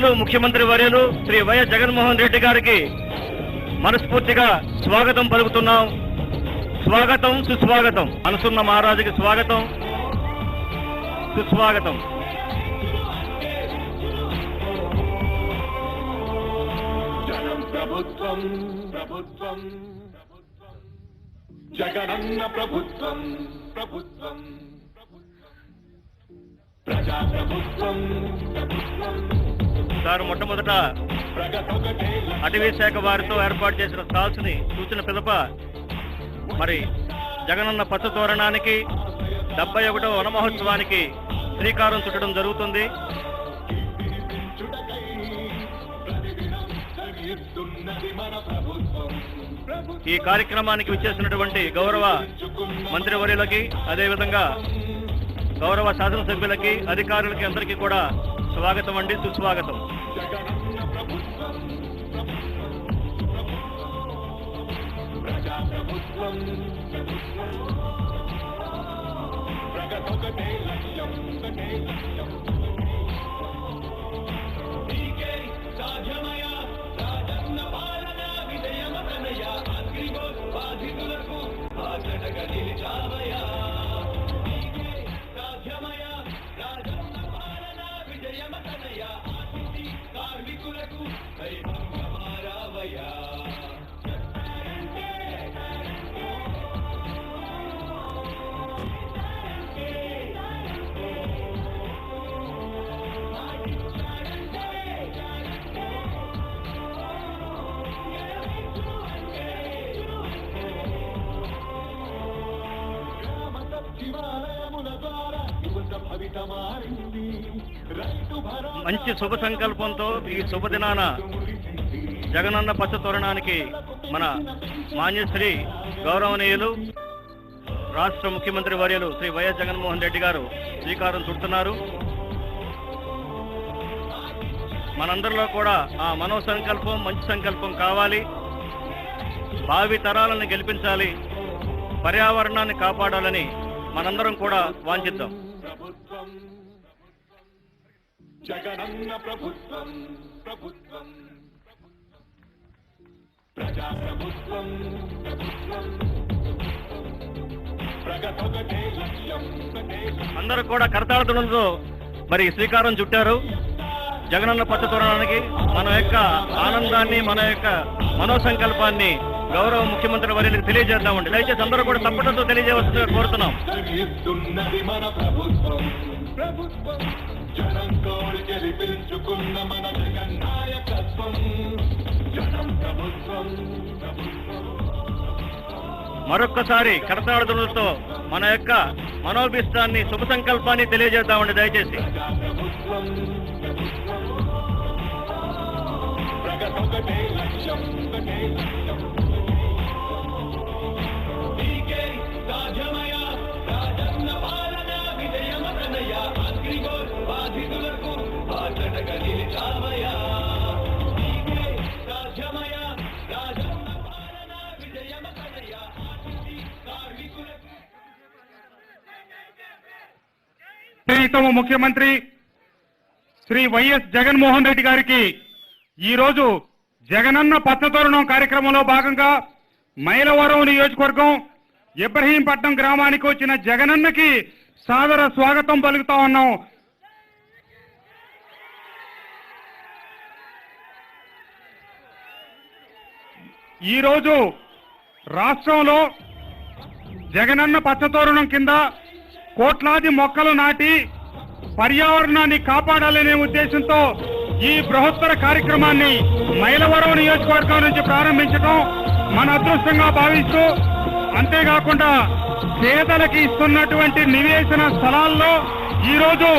గౌరవనీయులు ముఖ్యమంత్రి వర్యులు శ్రీ వైఎస్ జగన్మోహన్ రెడ్డి గారికి మనస్ఫూర్తిగా స్వాగతం పలుకుతున్నాం. స్వాగతం, సుస్వాగతం. మనసున్న మహారాజుకి స్వాగతం, సుస్వాగతం. ప్రభుత్వం ప్రభుత్వం జగనన్న ప్రభుత్వం ప్రభుత్వం ప్రజా ప్రభుత్వం సార్, మొట్టమొదట అటవీ శాఖ వారితో ఏర్పాటు చేసిన స్టాల్స్ ని సూచన పిదప మరి జగనన్న పచ్చ తోరణానికి 71వ వన మహోత్సవానికి శ్రీకారం చుట్టడం జరుగుతుంది. ఈ కార్యక్రమానికి విచ్చేసినటువంటి గౌరవ మంత్రివర్యులకి, అదేవిధంగా గౌరవ శాసనసభ్యులకి, అధికారులకి అందరికీ కూడా స్వాగతం అండి, సుస్వాగతం. మంచి శుభ సంకల్పంతో ఈ శుభదినాన జగనన్న పచ్చ తోరణానికి మన మాన్యశ్రీ గౌరవనీయులు రాష్ట్ర ముఖ్యమంత్రి వర్యులు శ్రీ వైఎస్ జగన్మోహన్ రెడ్డి గారు శ్రీకారం చుడుతున్నారు. మనందరిలో కూడా ఆ మనో సంకల్పం, మంచి సంకల్పం కావాలి. భావి తరాలను గెలిపించాలి, పర్యావరణాన్ని కాపాడాలని మనందరం కూడా వాంఛిద్దాం. జగనన్న ప్రభుత్వం ప్రభుత్వం ప్రజా ప్రభుత్వం ప్రభుత్వం ప్రగతొకటే లక్ష్యం. అందరూ కూడా కరతాళ మరి శ్రీకారం చుట్టారు. జగనన్న పచ్చ తోరణానికి మన యొక్క ఆనందాన్ని, మన యొక్క మనోసంకల్పాన్ని గౌరవ ముఖ్యమంత్రి వర్యులకు తెలియజేద్దామండి. దయచేసి అందరూ కూడా తప్పటతో తెలియజేయవలసిందిగా కోరుతున్నాం. మన ప్రభుత్వం ప్రభుత్వం జనం కోరి గెలిపించుకున్న మన జగన్ నాయకత్వం. జనం ప్రభుత్వం ప్రభుత్వం. మరొక్కసారి కరతాళ మన యొక్క మనోభిష్టాన్ని, శుభ సంకల్పాన్ని తెలియజేద్దామండి దయచేసి. ప్రభుత్వం ప్రగతొకటే లక్ష్యం, ఒకటే లక్ష్యం. ప్రియతమ ముఖ్యమంత్రి శ్రీ వైఎస్ జగన్మోహన్ రెడ్డి గారికి ఈరోజు జగనన్న పచ్చతోరణం కార్యక్రమంలో భాగంగా మైలవరం నియోజకవర్గం ఇబ్రహీంపట్నం గ్రామానికి వచ్చిన జగనన్నకి సాదర స్వాగతం పలుకుతా ఉన్నాం. ఈరోజు రాష్ట్రంలో జగనన్న పచ్చతోరణం కింద కోట్లాది మొక్కలు నాటి పర్యావరణాన్ని కాపాడాలనే ఉద్దేశంతో ఈ బృహత్తర కార్యక్రమాన్ని మైలవరం నియోజకవర్గం నుంచి ప్రారంభించడం మన అదృష్టంగా భావిస్తూ, అంతేకాకుండా పేదలకి ఇస్తున్నటువంటి నివేశన స్థలాల్లో ఈరోజు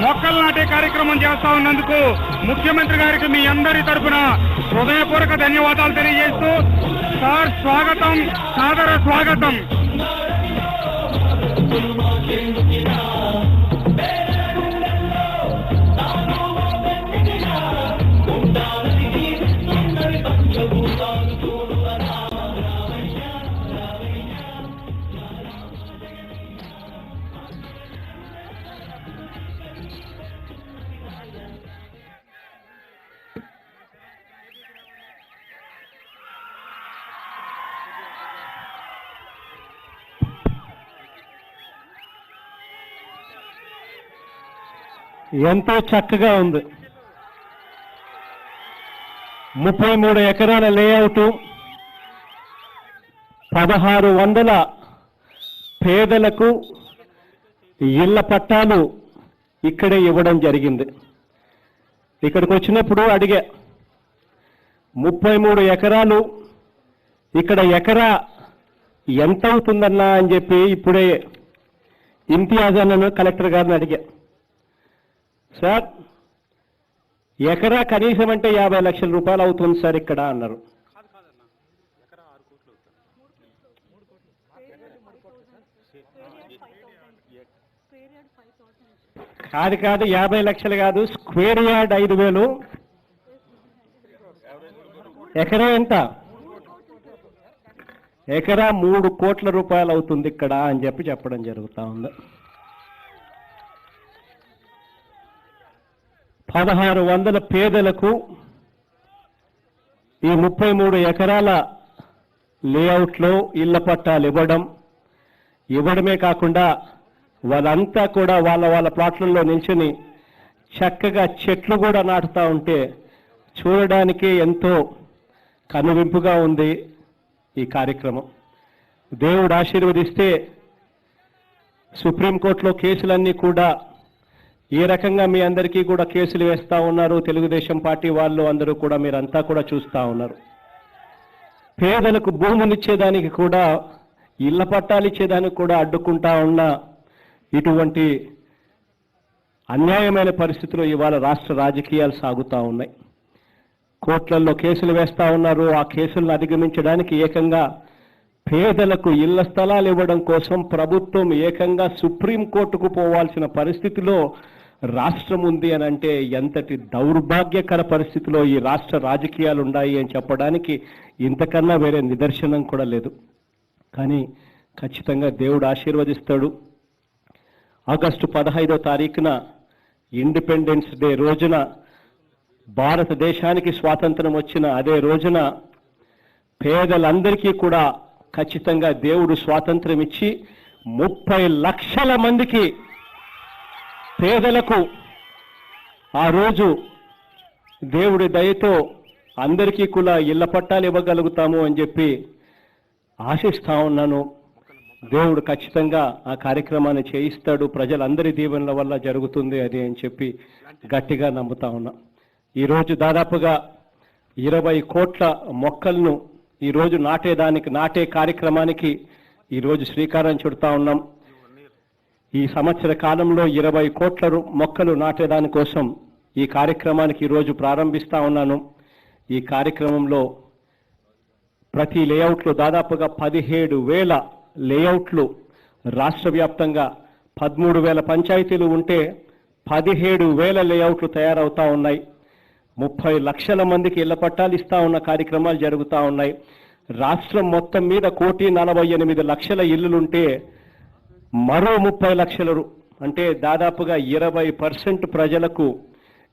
మొక్కలు నాటే కార్యక్రమం చేస్తా ఉన్నందుకు ముఖ్యమంత్రి గారికి మీ అందరి తరఫున హృదయపూర్వక ధన్యవాదాలు తెలియజేస్తూ, సార్ స్వాగతం, సాదర స్వాగతం. ఎంతో చక్కగా ఉంది. 33 ఎకరాల లేఅవుట్, 1600 పేదలకు ఇళ్ల పట్టాలు ఇక్కడే ఇవ్వడం జరిగింది. ఇక్కడికి వచ్చినప్పుడు అడిగా, 33 ఎకరాలు, ఇక్కడ ఎకరా ఎంత అవుతుందన్నా అని చెప్పి ఇప్పుడే ఇంతియాజ్ అన్నను కలెక్టర్ గారిని అడిగా. సార్, ఎకరా కనీసం అంటే 50 లక్షల రూపాయలు అవుతుంది సార్ ఇక్కడ అన్నారు. కాదు 50 లక్షలు కాదు, స్క్వేర్ యార్డ్ 5,000. ఎకరా ఎంత? ఎకరా 3 కోట్ల రూపాయలు అవుతుంది ఇక్కడ అని చెప్పి చెప్పడం జరుగుతూ ఉంది. 1600 పేదలకు ఈ 33 ఎకరాల లేఅవుట్లో ఇళ్ల పట్టాలు ఇవ్వడమే కాకుండా వాళ్ళంతా కూడా వాళ్ళ ప్లాట్లలో నిల్చుని చక్కగా చెట్లు కూడా నాటుతూ ఉంటే చూడడానికి ఎంతో కనువింపుగా ఉంది ఈ కార్యక్రమం. దేవుడు ఆశీర్వదిస్తే సుప్రీంకోర్టులో కేసులన్నీ కూడా ఏ రకంగా మీ అందరికీ కూడా కేసులు వేస్తూ ఉన్నారు, తెలుగుదేశం పార్టీ వాళ్ళు అందరూ కూడా మీరంతా కూడా చూస్తూ ఉన్నారు. పేదలకు భూములు ఇచ్చేదానికి కూడా, ఇళ్ల పట్టాలు ఇచ్చేదానికి కూడా అడ్డుకుంటా ఉన్న ఇటువంటి అన్యాయమైన పరిస్థితిలో ఇవాళ రాష్ట్ర రాజకీయాలు సాగుతూ ఉన్నాయి. కోర్టులలో కేసులు వేస్తూ ఉన్నారు. ఆ కేసులను అధిగమించడానికి ఏకంగా పేదలకు ఇళ్ల స్థలాలు ఇవ్వడం కోసం ప్రభుత్వం ఏకంగా సుప్రీంకోర్టుకు పోవాల్సిన పరిస్థితిలో రాష్ట్రం ఉంది అని అంటే ఎంతటి దౌర్భాగ్యకర పరిస్థితిలో ఈ రాష్ట్ర రాజకీయాలు ఉన్నాయి అని చెప్పడానికి ఇంతకన్నా వేరే నిదర్శనం కూడా లేదు. కానీ ఖచ్చితంగా దేవుడు ఆశీర్వదిస్తాడు. ఆగస్టు 15వ తారీఖున ఇండిపెండెన్స్ డే రోజున, భారతదేశానికి స్వాతంత్రం వచ్చిన అదే రోజున పేదలందరికీ కూడా ఖచ్చితంగా దేవుడు స్వాతంత్రం ఇచ్చి 30 లక్షల మందికి పేదలకు ఆ రోజు దేవుడి దయతో అందరికీ కూడా ఇళ్ల పట్టాలు ఇవ్వగలుగుతాము అని చెప్పి ఆశిస్తా ఉన్నాను. దేవుడు ఖచ్చితంగా ఆ కార్యక్రమాన్ని చేయిస్తాడు. ప్రజలందరి దీవెనల వల్ల జరుగుతుంది అది అని చెప్పి గట్టిగా నమ్ముతా ఉన్నా. ఈరోజు దాదాపుగా 20 కోట్ల మొక్కలను ఈరోజు నాటే కార్యక్రమానికి ఈరోజు శ్రీకారం చుడతా ఉన్నాం. ఈ సంవత్సర కాలంలో 20 కోట్ల మొక్కలు నాటేదాని కోసం ఈ కార్యక్రమానికి ఈరోజు ప్రారంభిస్తా ఉన్నాను. ఈ కార్యక్రమంలో ప్రతి లేఅవుట్లో దాదాపుగా 17,000 లేఅవుట్లు రాష్ట్ర వ్యాప్తంగా 13,000 పంచాయతీలు ఉంటే 17,000 లేఅవుట్లు తయారవుతా ఉన్నాయి. 30 లక్షల మందికి ఇళ్ల పట్టాలు ఇస్తా ఉన్న కార్యక్రమాలు జరుగుతూ ఉన్నాయి. రాష్ట్రం మొత్తం మీద 1,48,00,000 ఇళ్లుంటే మరో 30 లక్షలు అంటే దాదాపుగా 20% ప్రజలకు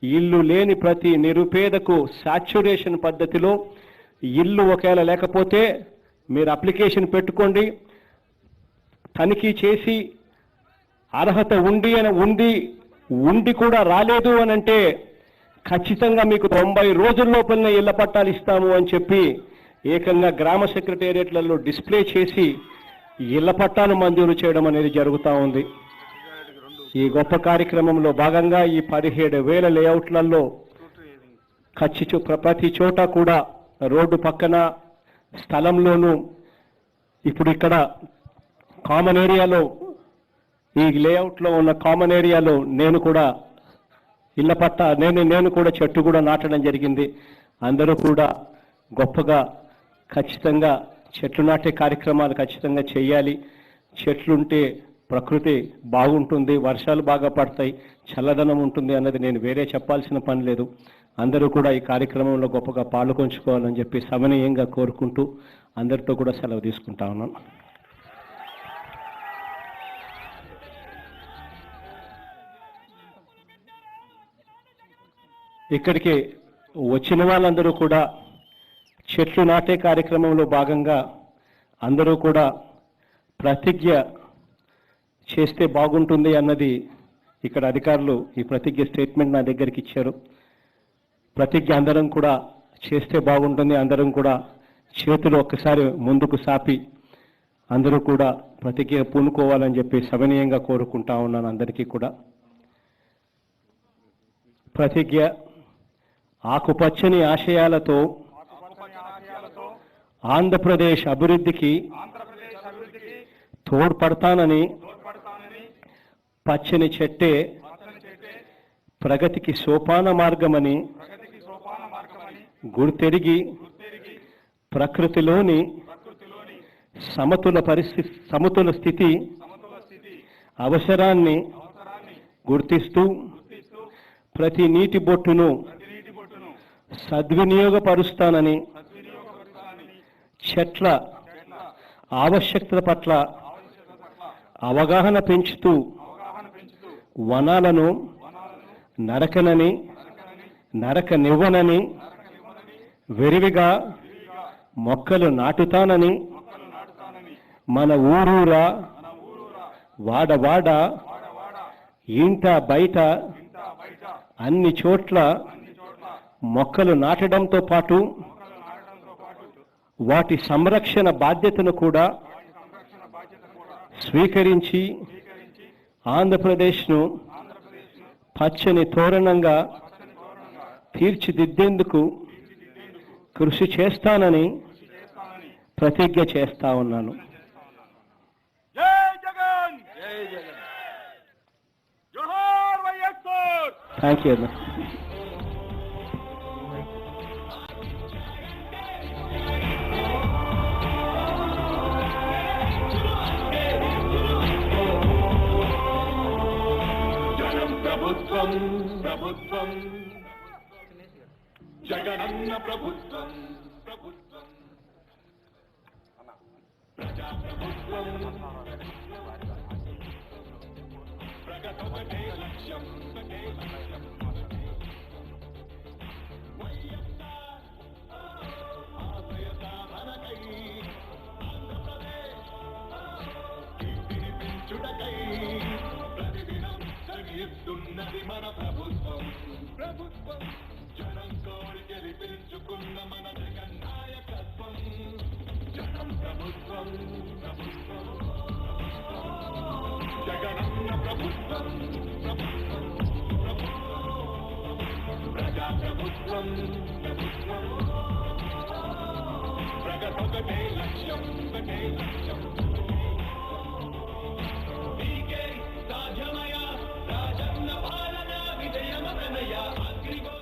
ఇల్లు లేని ప్రతి నిరుపేదకు సాచ్యురేషన్ పద్ధతిలో ఇల్లు ఒకవేళ లేకపోతే మీరు అప్లికేషన్ పెట్టుకోండి, తనిఖీ చేసి అర్హత ఉండి కూడా రాలేదు అని అంటే ఖచ్చితంగా మీకు 90 రోజుల లోపలనే ఇళ్ల పట్టాలు ఇస్తాము అని చెప్పి ఏకంగా గ్రామ సెక్రటేరియట్లలో డిస్ప్లే చేసి ఇళ్ల పట్టాలు మంజూరు చేయడం అనేది జరుగుతూ ఉంది. ఈ గొప్ప కార్యక్రమంలో భాగంగా ఈ 17,000 లేఅవుట్లలో ప్రతి చోట కూడా రోడ్డు పక్కన స్థలంలోనూ ఇప్పుడు ఇక్కడ కామన్ ఏరియాలో ఈ లేఅవుట్లో ఉన్న కామన్ ఏరియాలో నేను కూడా ఇళ్ల పట్ట నేను కూడా చెట్టు కూడా నాటడం జరిగింది. అందరూ కూడా గొప్పగా ఖచ్చితంగా చెట్లు నాటే కార్యక్రమాలు ఖచ్చితంగా చేయాలి. చెట్లుంటే ప్రకృతి బాగుంటుంది, వర్షాలు బాగా పడతాయి, చల్లదనం ఉంటుంది అన్నది నేను వేరే చెప్పాల్సిన పని లేదు. అందరూ కూడా ఈ కార్యక్రమంలో గొప్పగా పాల్గొంచుకోవాలని చెప్పి సమనీయంగా కోరుకుంటూ అందరితో కూడా సెలవు తీసుకుంటా ఉన్నాను. ఇక్కడికి వచ్చిన వాళ్ళందరూ కూడా చెట్లు నాటే కార్యక్రమంలో భాగంగా అందరూ కూడా ప్రతిజ్ఞ చేస్తే బాగుంటుంది అన్నది ఇక్కడ అధికారులు ఈ ప్రతిజ్ఞ స్టేట్మెంట్ నా దగ్గరికి ఇచ్చారు. ప్రతిజ్ఞ అందరం కూడా చేస్తే బాగుంటుంది. అందరం కూడా చేతులు ఒక్కసారి ముందుకు సాపి అందరూ కూడా ప్రతిజ్ఞ పూనుకోవాలని చెప్పి సవినయంగా కోరుకుంటా ఉన్నాను అందరికీ కూడా. ప్రతిజ్ఞ ఆకుపచ్చని ఆశయాలతో ఆంధ్రప్రదేశ్ అభివృద్ధికి తోడ్పడతానని, పచ్చని చెట్టే ప్రగతికి సోపాన మార్గమని గుర్తెరిగి ప్రకృతిలోని సమతుల స్థితి అవసరాన్ని గుర్తిస్తూ ప్రతి నీటి బొట్టును సద్వినియోగపరుస్తానని, చెట్ల ఆవశ్యకత పట్ల అవగాహన పెంచుతూ వనాలను నరకనివ్వనని, విరివిగా మొక్కలు నాటుతానని, మన ఊరూరా వాడవాడ ఇంట బయట అన్ని చోట్ల మొక్కలు నాటడంతో పాటు వాటి సంరక్షణ బాధ్యతను కూడా స్వీకరించి ఆంధ్రప్రదేశ్ను పచ్చని తోరణంగా తీర్చిదిద్దేందుకు కృషి చేస్తానని ప్రతిజ్ఞ చేస్తా ఉన్నాను. జై జగన్, జై జగన్, జోహార్ వైఎస్ఆర్. థ్యాంక్ యూ అన్న. ప్రభుత్వం ప్రభుత్వం జగనన్న ప్రభుత్వం ప్రభుత్వం ప్రజా ప్రభుత్వం ప్రగతొకటే లక్ష్యం ఒకటే లక్ష్యం వైఎస్ఆర్ ఆశయ సాధనకై ఆంధ్రప్రదేశ్ కీర్తిని పెంచుటకై ప్రతిదినం శ్రమిస్తున్నది మన ప్రభుత్వం ప్రభుత్వం జనం కోరి గెలిపించుకున్న మన జగన్ నాయకత్వం జనం ప్రభుత్వం ప్రభుత్వం జగనన్న ప్రభుత్వం ప్రభుత్వం ప్రజా ప్రభుత్వం ప్రభుత్వం ప్రగతొకటే లక్ష్యం ఒకటే లక్ష్యం నీకే సాధ్యమయ రాజన్న పాలన విజయమనయ అగ్రిగో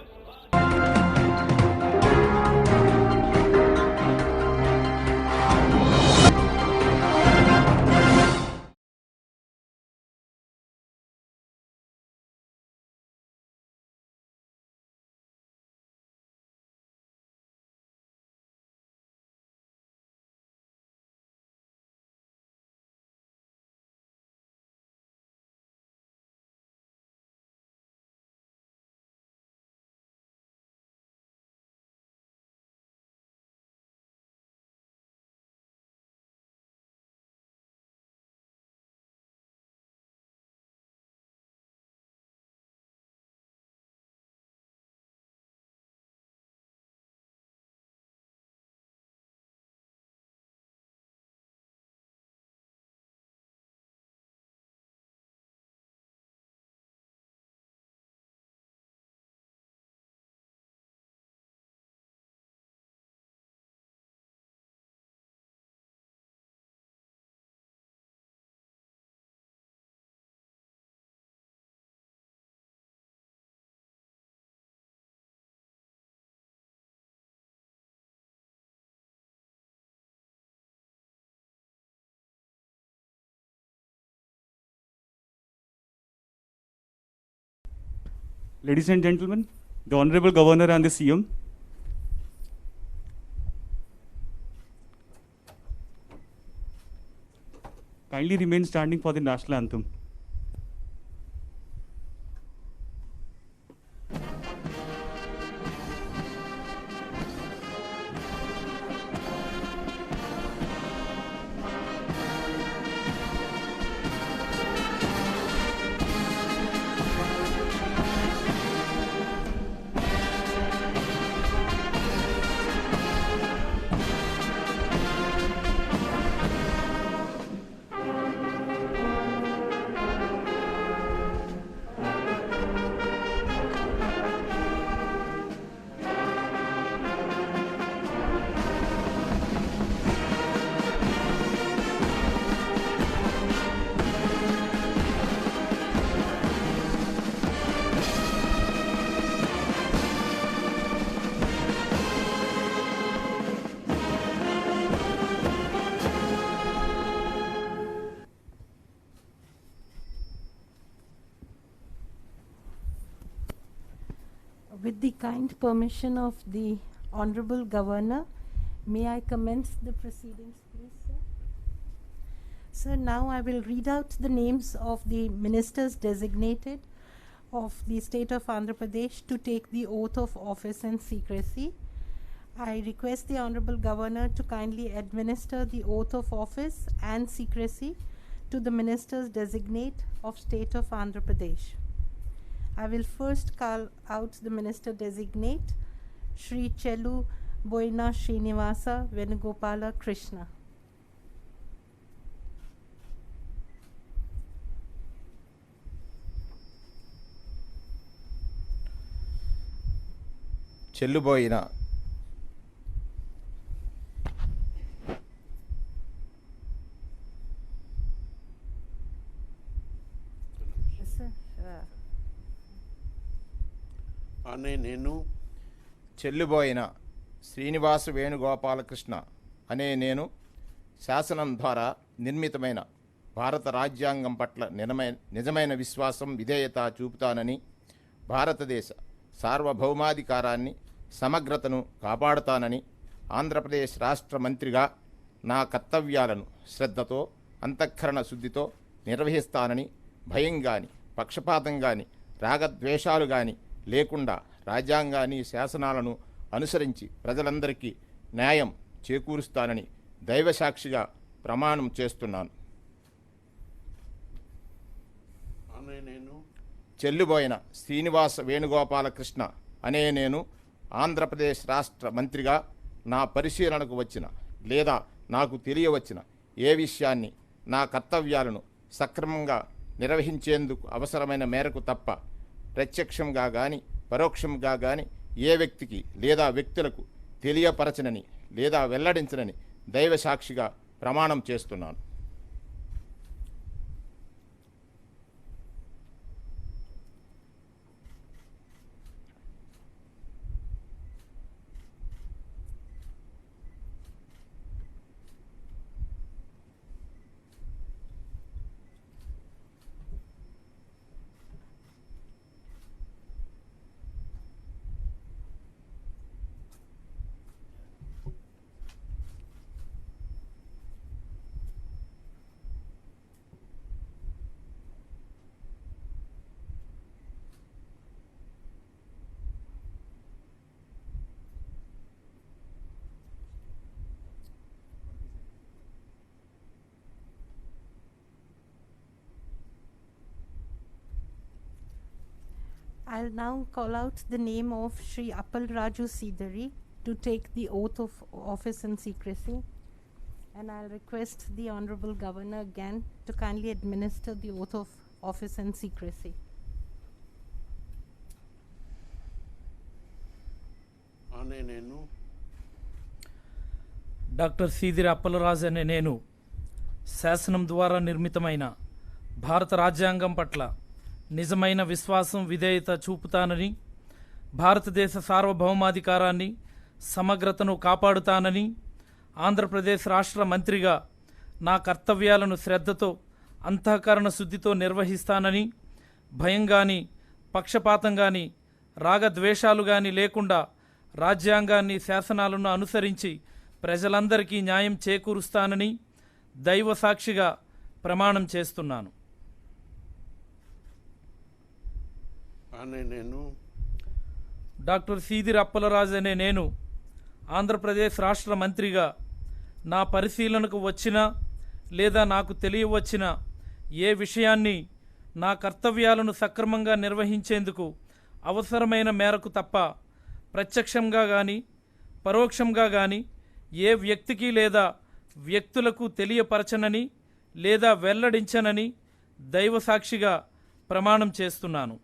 Ladies and gentlemen, the Honorable Governor and the CM. Kindly remain standing for the national anthem. With the kind permission of the Honorable Governor, may I commence the proceedings, please, sir? Sir, now I will read out the names of the ministers designated of the state of Andhra Pradesh to take the oath of office in secrecy. I request the Honorable Governor to kindly administer the oath of office and secrecy to the ministers designate of state of Andhra Pradesh. I will first call out the minister designate, Shri Chelu Boina Srinivasa Venugopala Krishna. Chelluboina Sir, అనే నేను చెల్లుబోయిన శ్రీనివాస వేణుగోపాలకృష్ణ అనే నేను శాసనం ద్వారా నిర్మితమైన భారత రాజ్యాంగం పట్ల నిజమైన విశ్వాసం విధేయత చూపుతానని, భారతదేశ సార్వభౌమాధికారాన్ని సమగ్రతను కాపాడుతానని, ఆంధ్రప్రదేశ్ రాష్ట్ర మంత్రిగా నా కర్తవ్యాలను శ్రద్ధతో అంతఃకరణ శుద్ధితో నిర్వహిస్తానని, భయం గాని పక్షపాతం గాని రాగద్వేషాలు గాని లేకుండా రాజ్యాంగాన్ని శాసనాలను అనుసరించి ప్రజలందరికీ న్యాయం చేకూరుస్తానని దైవసాక్షిగా ప్రమాణం చేస్తున్నాను. అనే నేను చెల్లుబోయిన శ్రీనివాస వేణుగోపాలకృష్ణ అనే నేను ఆంధ్రప్రదేశ్ రాష్ట్ర మంత్రిగా నా పరిశీలనకు వచ్చిన లేదా నాకు తెలియవచ్చిన ఏ విషయాన్ని నా కర్తవ్యాలను సక్రమంగా నిర్వహించేందుకు అవసరమైన మేరకు తప్ప ప్రత్యక్షంగా కానీ పరోక్షంగా కానీ ఏ వ్యక్తికి లేదా వ్యక్తులకు తెలియపరచనని లేదా వెల్లడించనని దైవసాక్షిగా ప్రమాణం చేస్తున్నాను. I'll now call out the name of Shri Appal Raju Sidari to take the oath of office in secrecy. And I'll request the Honorable Governor again to kindly administer the oath of office in secrecy. అనే నేను doctor Seediri Appalaraju అనే నేను శాసనం ద్వారా నిర్మితమైన భారత రాజ్యాంగం పట్ల నిజమైన విశ్వాసం విధేయత చూపుతానని, భారతదేశ సార్వభౌమాధికారాన్ని సమగ్రతను కాపాడుతానని, ఆంధ్రప్రదేశ్ రాష్ట్ర మంత్రిగా నా కర్తవ్యాలను శ్రద్ధతో అంతఃకరణ శుద్ధితో నిర్వహిస్తానని, భయం కానీ పక్షపాతం కానీ రాగద్వేషాలు కానీ లేకుండా రాజ్యాంగాన్ని శాసనాలను అనుసరించి ప్రజలందరికీ న్యాయం చేకూరుస్తానని దైవ సాక్షిగా ప్రమాణం చేస్తున్నాను. అనే నేను డాక్టర్ సీదిరి అప్పలరాజు అనే నేను ఆంధ్రప్రదేశ్ రాష్ట్ర మంత్రిగా నా పరిశీలనకు వచ్చిన లేదా నాకు తెలియవచ్చిన ఏ విషయాన్ని నా కర్తవ్యాలను సక్రమంగా నిర్వహించేందుకు అవసరమైన మేరకు తప్ప ప్రత్యక్షంగా కానీ పరోక్షంగా కానీ ఏ వ్యక్తికి లేదా వ్యక్తులకు తెలియపరచనని లేదా వెల్లడించనని దైవ సాక్షిగా ప్రమాణం చేస్తున్నాను.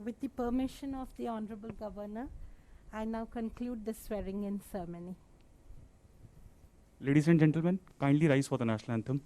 With the permission of the Honorable Governor, I now conclude the swearing-in ceremony. Ladies and gentlemen, kindly rise for the national anthem.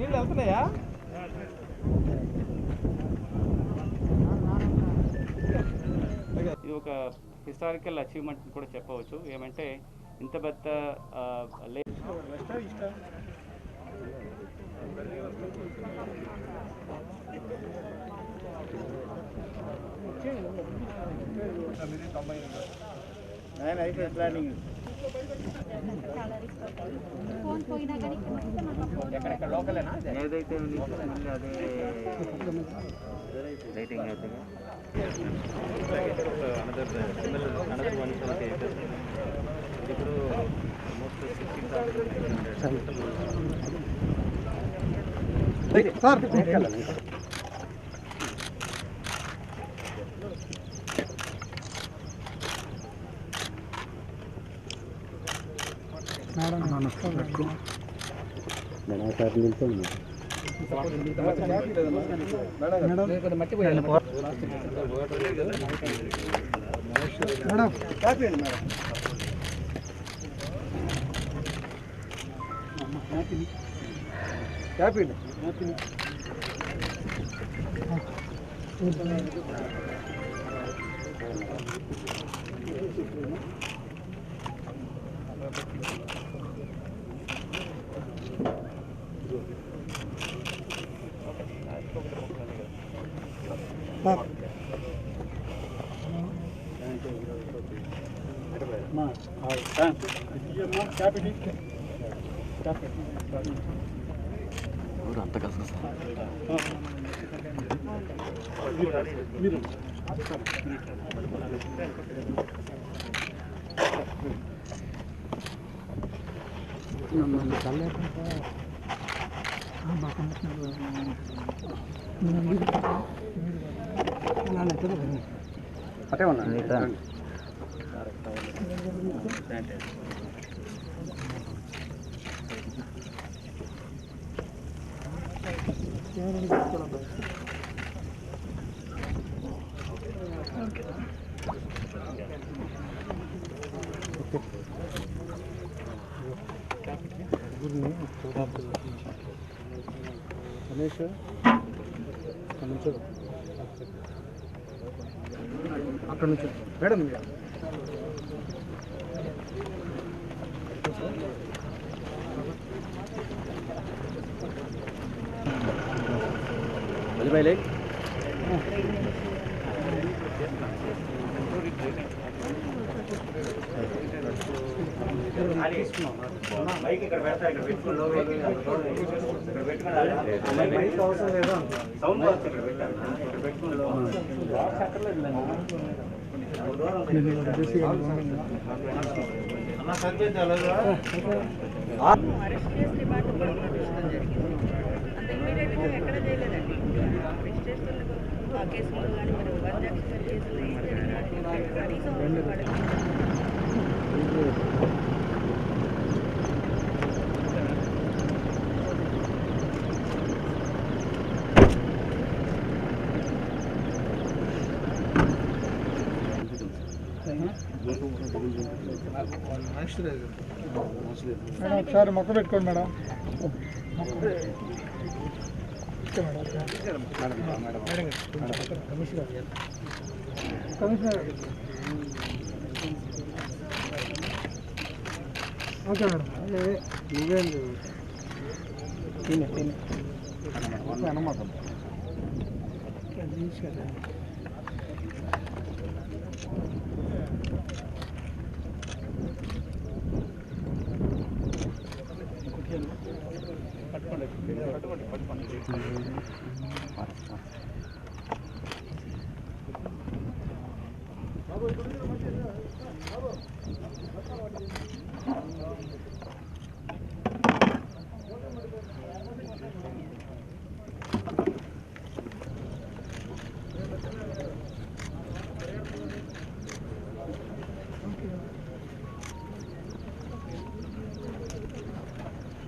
నీళ్ళు వెళ్తున్నాయా? ఇది ఒక హిస్టారికల్ అచీవ్మెంట్ కూడా చెప్పవచ్చు. ఏమంటే ఇంత పెద్ద ప్లానింగ్ ఏదైతే అదే రైటింగ్ అవుతుంది. ఇప్పుడు అంత కష్టం అటే ఉన్నా గణేష్ అక్కడ నుంచి మేడం బయలే మైక్ ఇక్కడ పెడతా ఇక్కడ పెట్టుకుని ఇక్కడ పెట్టుకుని మైక్ అవసరం లేదా సౌండ్ బాక్స్ ఇక్కడ పెట్టాను ఇక్కడ పెట్టుకుని బాక్స్ అక్కర్లేదు అన్న సర్జెంట్ అలాగా ఎక్కడ చేయలేదండి ఆ కేసులో కానీ మరి వరదక్షిణ కేసులు ఏం జరిగినా కనీసం వాళ్ళకి ఒకసారి మొక్క పెట్టుకోండి మేడం. Commissioner okay madam. నువ్వేం అనమాట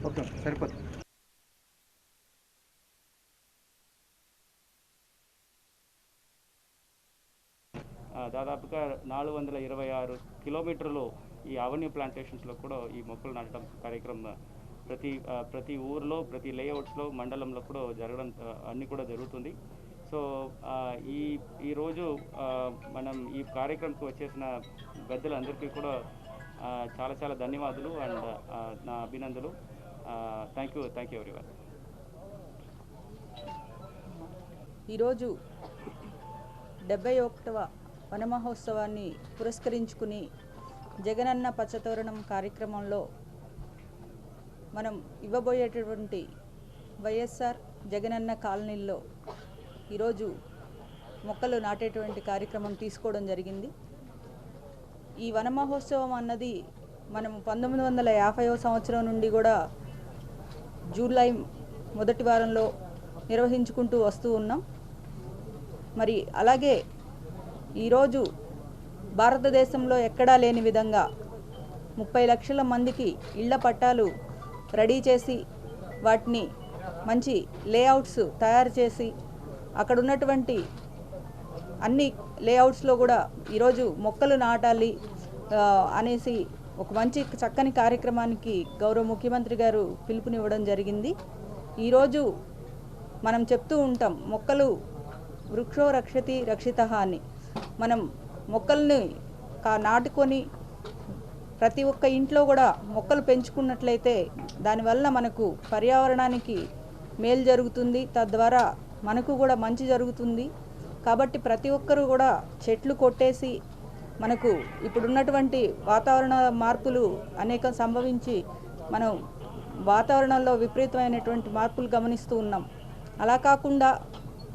ఓకే సరిపోతుంది. దాదాపుగా 426 కిలోమీటర్లు ఈ అవెన్యూ ప్లాంటేషన్స్లో కూడా ఈ మొక్కలు నాటడం కార్యక్రమం ప్రతి ఊర్లో, ప్రతి లేఅవుట్స్లో, మండలంలో కూడా జరగడం అన్నీ కూడా జరుగుతుంది. సో ఈరోజు మనం ఈ కార్యక్రమంకి వచ్చేసిన పెద్దలందరికీ కూడా చాలా చాలా ధన్యవాదాలు అండ్ నా అభినందనలు. Thank you everyone. ఈరోజు 71వ వన మహోత్సవాన్ని పురస్కరించుకుని జగనన్న పచ్చతోరణం కార్యక్రమంలో మనం ఇవ్వబోయేటటువంటి వైఎస్ఆర్ జగనన్న కాలనీల్లో ఈరోజు మొక్కలు నాటేటువంటి కార్యక్రమం తీసుకోవడం జరిగింది. ఈ వన మహోత్సవం అన్నది మనం 1950వ సంవత్సరం నుండి కూడా జూలై మొదటి వారంలో నిర్వహించుకుంటూ వస్తూ ఉన్నాం. మరి అలాగే ఈరోజు భారతదేశంలో ఎక్కడా లేని విధంగా 30 లక్షల మందికి ఇళ్ల పట్టాలు రెడీ చేసి వాటిని మంచి లేఅవుట్స్ తయారు చేసి అక్కడ ఉన్నటువంటి అన్ని లేఅవుట్స్లో కూడా ఈరోజు మొక్కలు నాటాలి అనేసి ఒక మంచి చక్కని కార్యక్రమానికి గౌరవ ముఖ్యమంత్రి గారు పిలుపునివ్వడం జరిగింది. ఈరోజు మనం చెప్తూ ఉంటాం మొక్కలు వృక్షో రక్షతి రక్షితః అని. మనం మొక్కల్ని నాటుకొని ప్రతి ఒక్క ఇంట్లో కూడా మొక్కలు పెంచుకున్నట్లయితే దానివల్ల మనకు పర్యావరణానికి మేలు జరుగుతుంది, తద్వారా మనకు కూడా మంచి జరుగుతుంది. కాబట్టి ప్రతి ఒక్కరూ కూడా చెట్లు కొట్టేసి మనకు ఇప్పుడున్నటువంటి వాతావరణ మార్పులు అనేకం సంభవించి మనం వాతావరణంలో విపరీతమైనటువంటి మార్పులు గమనిస్తూ ఉన్నాం. అలా కాకుండా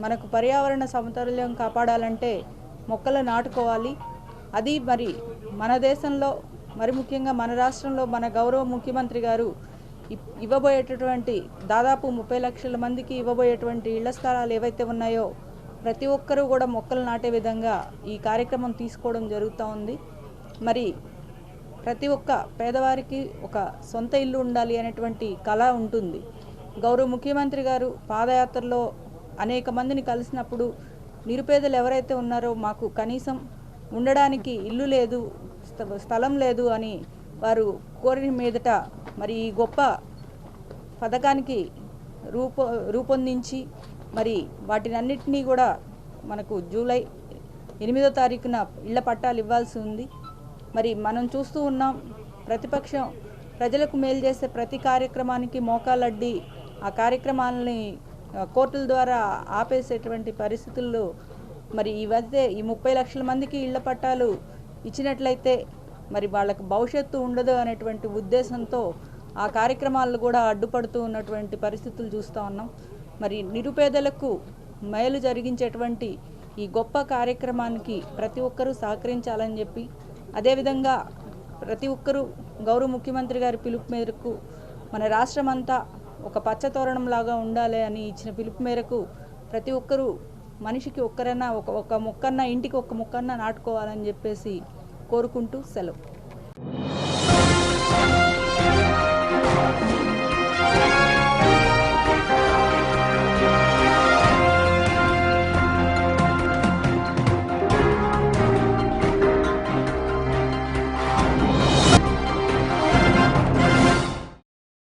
మనకు పర్యావరణ సమతుల్యం కాపాడాలంటే మొక్కలు నాటుకోవాలి. అది మరి మన దేశంలో మరి ముఖ్యంగా మన రాష్ట్రంలో మన గౌరవ ముఖ్యమంత్రి గారు ఇవ్వబోయేటటువంటి దాదాపు 30 లక్షల మందికి ఇవ్వబోయేటువంటి ఇళ్ల స్థలాలు ఏవైతే ఉన్నాయో ప్రతి ఒక్కరూ కూడా మొక్కలు నాటే విధంగా ఈ కార్యక్రమం తీసుకోవడం జరుగుతూ ఉంది. మరి ప్రతి ఒక్క పేదవారికి ఒక సొంత ఇల్లు ఉండాలి అనేటువంటి కళ ఉంటుంది. గౌరవ ముఖ్యమంత్రి గారు పాదయాత్రలో అనేక మందిని కలిసినప్పుడు నిరుపేదలు ఎవరైతే ఉన్నారో మాకు కనీసం ఉండడానికి ఇల్లు లేదు, స్థలం లేదు అని వారు కోరిన మీదట మరి ఈ గొప్ప పథకానికి రూపొందించి మరి వాటినన్నిటినీ కూడా మనకు జూలై 8వ తారీఖున ఇళ్ల పట్టాలు ఇవ్వాల్సి ఉంది. మరి మనం చూస్తూ ఉన్నాం ప్రతిపక్షం ప్రజలకు మేలు చేసే ప్రతి కార్యక్రమానికి మోకాలడ్డి ఆ కార్యక్రమాలని కోర్టుల ద్వారా ఆపేసేటువంటి పరిస్థితుల్లో మరి ఇవైతే ఈ 30 లక్షల మందికి ఇళ్ల పట్టాలు ఇచ్చినట్లయితే మరి వాళ్ళకి భవిష్యత్తు ఉండదు అనేటువంటి ఉద్దేశంతో ఆ కార్యక్రమాలు కూడా అడ్డుపడుతూ ఉన్నటువంటి పరిస్థితులు చూస్తూ ఉన్నాం. మరి నిరుపేదలకు మేలు జరిగించేటువంటి ఈ గొప్ప కార్యక్రమానికి ప్రతి ఒక్కరూ సహకరించాలని చెప్పి అదేవిధంగా ప్రతి ఒక్కరూ గౌరవ ముఖ్యమంత్రి గారి పిలుపు మేరకు మన రాష్ట్రం అంతా ఒక పచ్చతోరణంలాగా ఉండాలి అని ఇచ్చిన పిలుపు మేరకు ప్రతి ఒక్కరూ మనిషికి ఒక్కరైనా ఒక మొక్కన్నా ఇంటికి ఒక మొక్కన్నా నాటుకోవాలని చెప్పేసి కోరుకుంటూ సెలవు.